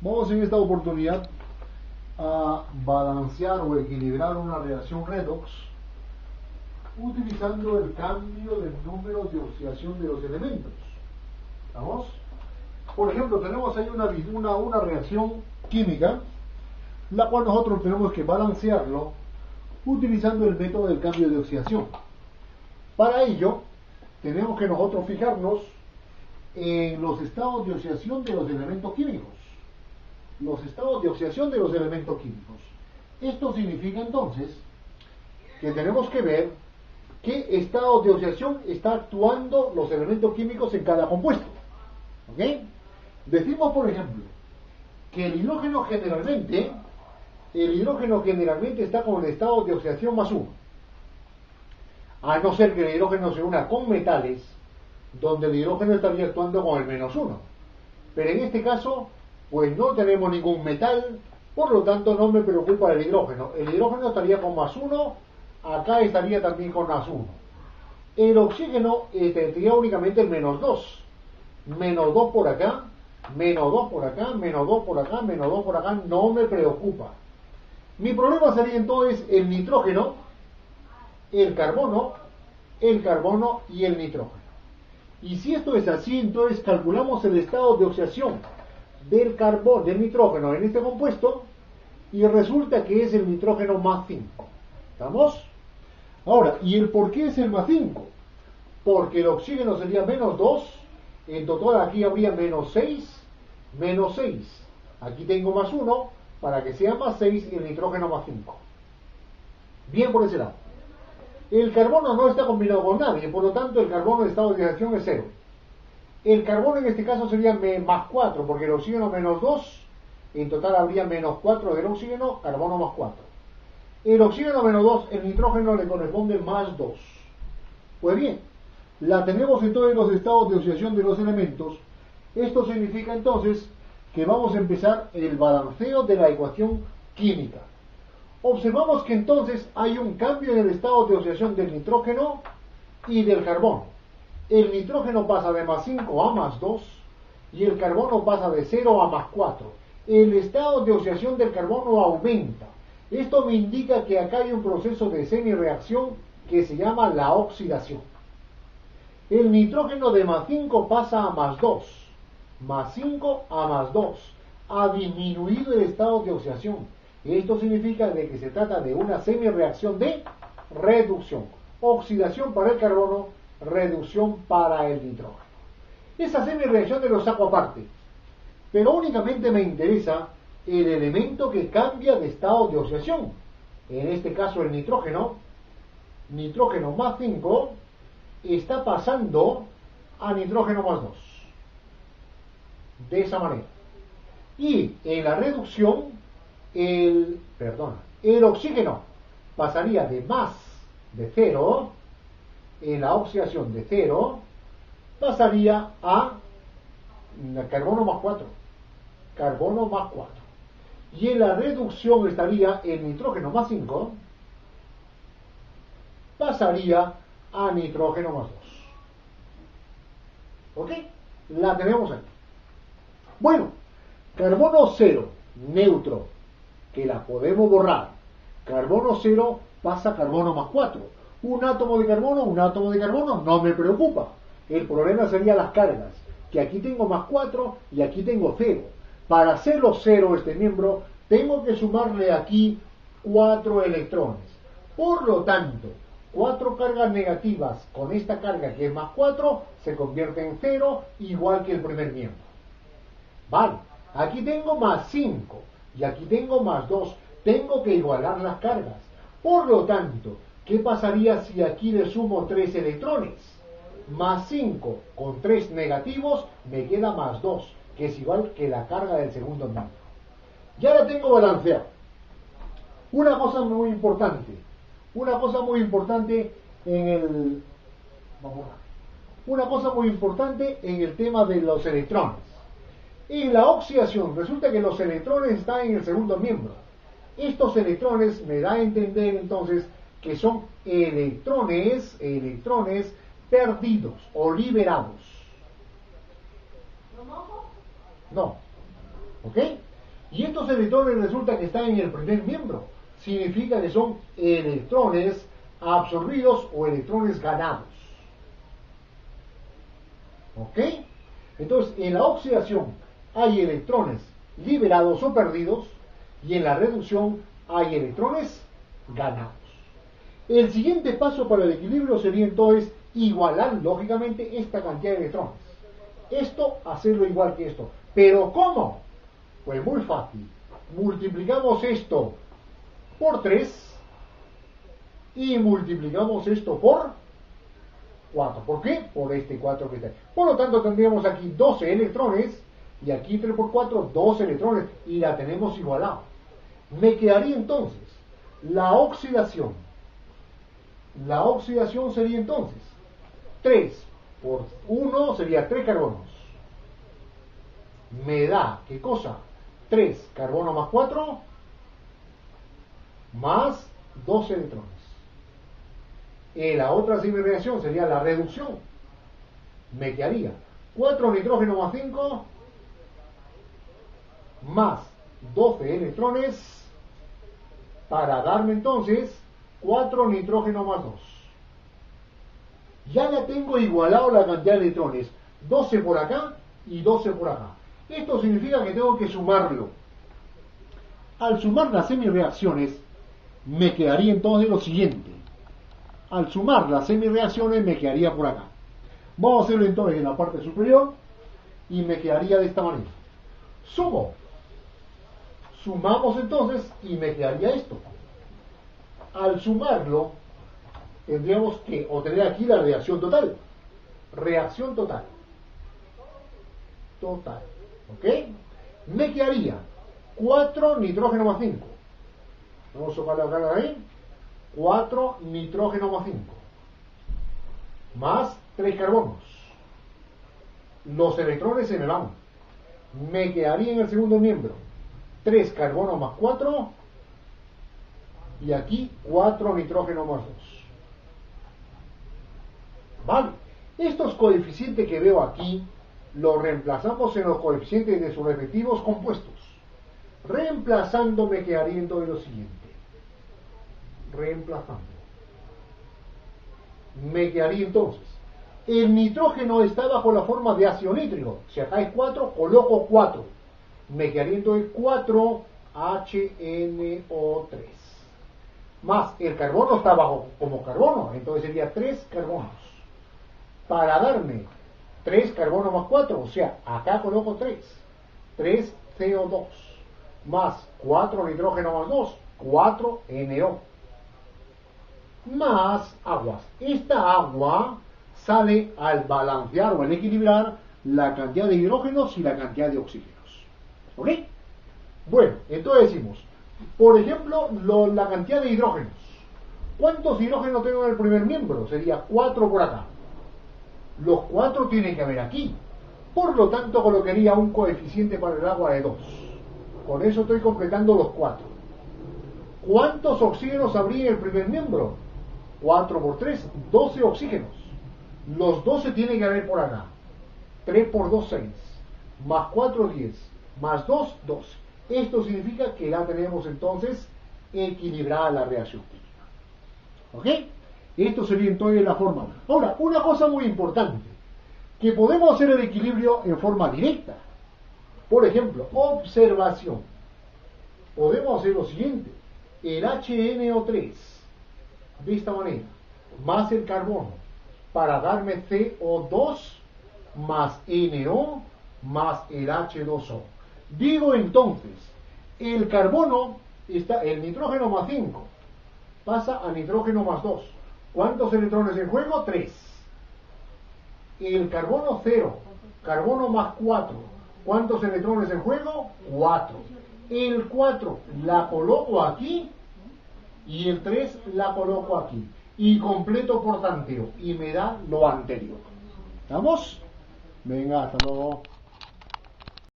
Vamos en esta oportunidad a balancear o equilibrar una reacción redox utilizando el cambio del número de oxidación de los elementos. ¿Vamos? Por ejemplo, tenemos ahí una reacción química, la cual nosotros tenemos que balancearlo utilizando el método del cambio de oxidación. Para ello, tenemos que nosotros fijarnos en los estados de oxidación de los elementos químicos. Los estados de oxidación de los elementos químicos. Esto significa entonces que tenemos que ver qué estado de oxidación está actuando los elementos químicos en cada compuesto. ¿Ok? Decimos, por ejemplo, que el hidrógeno generalmente está con el estado de oxidación +1. A no ser que el hidrógeno se una con metales, donde el hidrógeno estaría actuando con el -1. Pero en este caso, pues no tenemos ningún metal, por lo tanto no me preocupa el hidrógeno. El hidrógeno estaría con +1, acá estaría también con +1. El oxígeno tendría únicamente el -2. -2 por acá, -2 por acá, -2 por acá, -2 por acá, no me preocupa. Mi problema sería entonces el nitrógeno, el carbono y el nitrógeno. Y si esto es así, entonces calculamos el estado de oxidación del nitrógeno en este compuesto y resulta que es el nitrógeno +5. ¿Estamos? Ahora, ¿y el por qué es el +5? Porque el oxígeno sería -2, en total aquí habría -6, -6. Aquí tengo +1, para que sea +6 y el nitrógeno +5. Bien por ese lado. El carbono no está combinado con nadie, por lo tanto el carbono de estado de oxidación es 0. El carbono en este caso sería +4, porque el oxígeno -2, en total habría -4 del oxígeno, carbono +4. El oxígeno -2, el nitrógeno le corresponde +2. Pues bien, la tenemos entonces en los estados de oxidación de los elementos. Esto significa entonces que vamos a empezar el balanceo de la ecuación química. Observamos que entonces hay un cambio en el estado de oxidación del nitrógeno y del carbono. El nitrógeno pasa de +5 a +2 y el carbono pasa de 0 a +4. El estado de oxidación del carbono aumenta. Esto me indica que acá hay un proceso de semireacción que se llama la oxidación. El nitrógeno de +5 pasa a +2. +5 a +2. Ha disminuido el estado de oxidación. Esto significa de que se trata de una semireacción de reducción. Oxidación para el carbono, reducción para el nitrógeno. Esa semireacción lo saco aparte, pero únicamente me interesa el elemento que cambia de estado de oxidación. En este caso el nitrógeno +5 está pasando a nitrógeno +2. De esa manera. Y en la reducción, el oxígeno pasaría de 0, en la oxidación de 0, pasaría a carbono +4. Carbono +4. Y en la reducción estaría el nitrógeno +5, pasaría a nitrógeno +2. ¿Ok? La tenemos aquí. Bueno, carbono 0, neutro, que la podemos borrar. Carbono 0 pasa a carbono +4. Un átomo de carbono, no me preocupa. El problema sería las cargas, que aquí tengo +4 y aquí tengo 0. Para hacerlo 0 este miembro, tengo que sumarle aquí 4 electrones. Por lo tanto, 4 cargas negativas con esta carga que es +4 se convierte en 0, igual que el primer miembro. Vale, aquí tengo +5 y aquí tengo +2. Tengo que igualar las cargas. Por lo tanto, ¿qué pasaría si aquí le sumo 3 electrones? +5 con 3 negativos me queda +2, que es igual que la carga del segundo miembro. Ya la tengo balanceada. Una cosa muy importante en el tema de los electrones. En la oxidación resulta que los electrones están en el segundo miembro. Estos electrones me da a entender entonces que son electrones perdidos o liberados. No. ¿Ok? Y estos electrones resulta que están en el primer miembro. Significa que son electrones absorbidos o electrones ganados. ¿Ok? Entonces, en la oxidación hay electrones liberados o perdidos y en la reducción hay electrones ganados. El siguiente paso para el equilibrio sería entonces igualar lógicamente esta cantidad de electrones. Esto, hacerlo igual que esto. ¿Pero cómo? Pues muy fácil. Multiplicamos esto por 3 y multiplicamos esto por 4. ¿Por qué? Por este 4 que está. Por lo tanto, tendríamos aquí 12 electrones y aquí 3 por 4, 12 electrones y la tenemos igualada. Me quedaría entonces la oxidación. La oxidación sería entonces 3 por 1 sería 3 carbonos. Me da, ¿qué cosa? 3 carbono más 4 más 12 electrones. La otra reacción sería la reducción. Me quedaría 4 nitrógeno más 5 más 12 electrones para darme entonces 4 nitrógeno más 2. Ya la tengo igualado la cantidad de electrones. 12 por acá y 12 por acá. Esto significa que tengo que sumarlo. Al sumar las semireacciones, me quedaría entonces lo siguiente. Al sumar las semireacciones, me quedaría por acá. Vamos a hacerlo entonces en la parte superior y me quedaría de esta manera. Sumo. Sumamos entonces y me quedaría esto. Al sumarlo, tendríamos que obtener aquí la reacción total. Reacción total. Total. ¿Ok? Me quedaría 4 nitrógeno más 5. Vamos a sumar la carga ahí. 4 nitrógeno más 5. Más 3 carbonos. Los electrones se me van. Me quedaría en el segundo miembro 3 carbonos más 4. Y aquí 4 nitrógeno más 2. Vale. Estos coeficientes que veo aquí los reemplazamos en los coeficientes de sus respectivos compuestos. Reemplazando me quedaría entonces lo siguiente. Reemplazando. Me quedaría entonces. El nitrógeno está bajo la forma de ácido nítrico. Si acá es 4, coloco 4. Me quedaría entonces 4 HNO3. Más el carbono está bajo como carbono. Entonces sería 3 carbonos. Para darme 3 carbono más 4, o sea, acá coloco 3. 3 CO2 más 4 nitrógeno más 2, 4 NO. Más aguas. Esta agua sale al balancear o al equilibrar la cantidad de hidrógenos y la cantidad de oxígenos. ¿Ok? Bueno, entonces decimos, por ejemplo, la cantidad de hidrógenos. ¿Cuántos hidrógenos tengo en el primer miembro? Sería 4 por acá. Los 4 tienen que haber aquí. Por lo tanto, colocaría un coeficiente para el agua de 2. Con eso estoy completando los 4. ¿Cuántos oxígenos habría en el primer miembro? 4 por 3, 12 oxígenos. Los 12 tienen que haber por acá. 3 por 2, 6. Más 4, 10. Más 2, 12. Esto significa que ya tenemos entonces equilibrada la reacción química. ¿Ok? Esto sería entonces la forma. Ahora, una cosa muy importante, que podemos hacer el equilibrio en forma directa. Por ejemplo, observación. Podemos hacer lo siguiente. El HNO3, de esta manera, más el carbono, para darme CO2 más NO más el H2O. Digo entonces, el carbono, el nitrógeno más 5, pasa a nitrógeno más 2. ¿Cuántos electrones en juego? 3. El carbono 0, carbono más 4. ¿Cuántos electrones en juego? 4. El 4 la coloco aquí y el 3 la coloco aquí. Y completo por tanteo. Y me da lo anterior. ¿Estamos? Venga, hasta luego.